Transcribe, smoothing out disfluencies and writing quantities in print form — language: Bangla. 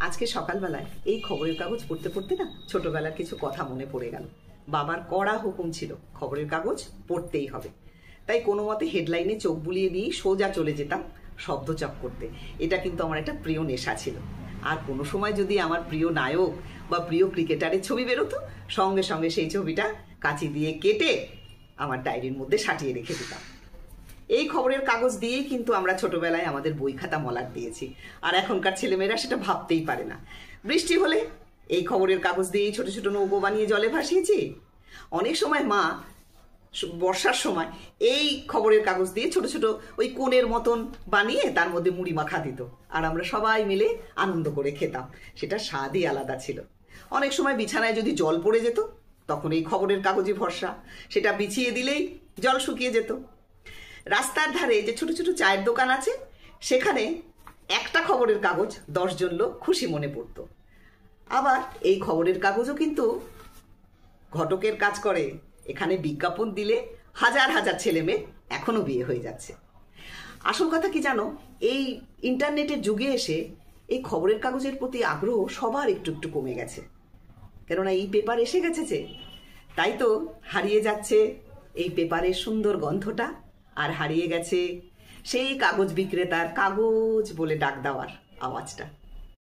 আজকে সকালবেলায় এই খবরের কাগজ পড়তে পড়তে না ছোটবেলার কিছু কথা মনে পড়ে গেল। বাবার কড়া হুকুম ছিল খবরের কাগজ পড়তেই হবে। তাই কোনো মতে হেডলাইনে চোখ বুলিয়ে নিয়ে সোজা চলে যেতাম শব্দচাপ করতে। এটা কিন্তু আমার একটা প্রিয় নেশা ছিল। আর কোনো সময় যদি আমার প্রিয় নায়ক বা প্রিয় ক্রিকেটারের ছবি বেরোতো, সঙ্গে সঙ্গে সেই ছবিটা কাঁচি দিয়ে কেটে আমার ডায়েরির মধ্যে সাটিয়ে রেখে দিতাম। এই খবরের কাগজ দিয়েই কিন্তু আমরা ছোটবেলায় আমাদের বই খাতা মলাট দিয়েছি। আর এখনকার ছেলেমেয়েরা সেটা ভাবতেই পারে না। বৃষ্টি হলে এই খবরের কাগজ দিয়েই ছোট ছোট নৌকো বানিয়ে জলে ভাসিয়েছি। অনেক সময় মা বর্ষার সময় এই খবরের কাগজ দিয়ে ছোট ছোট ওই কোণের মতন বানিয়ে তার মধ্যে মুড়ি মাখা দিত, আর আমরা সবাই মিলে আনন্দ করে খেতাম। সেটা স্বাদই আলাদা ছিল। অনেক সময় বিছানায় যদি জল পড়ে যেত, তখন এই খবরের কাগজে ভরসা, সেটা বিছিয়ে দিলেই জল শুকিয়ে যেত। রাস্তার ধারে যে ছোট ছোট চায়ের দোকান আছে, সেখানে একটা খবরের কাগজ 10 জন লোক খুশি মনে পড়তো। আবার এই খবরের কাগজও কিন্তু ঘটকের কাজ করে। এখানে বিজ্ঞাপন দিলে হাজার হাজার ছেলে মেয়ে এখনো বিয়ে হয়ে যাচ্ছে। আসল কথা কি জানো, এই ইন্টারনেটের যুগে এসে এই খবরের কাগজের প্রতি আগ্রহ সবার একটু একটু কমে গেছে। কেননা এই পেপার এসে গেছে যে, তাই তো হারিয়ে যাচ্ছে এই পেপারের সুন্দর গন্ধটা, আর হারিয়ে গেছে সেই কাগজ বিক্রেতার কাগজ বলে ডাক দেওয়ার আওয়াজটা।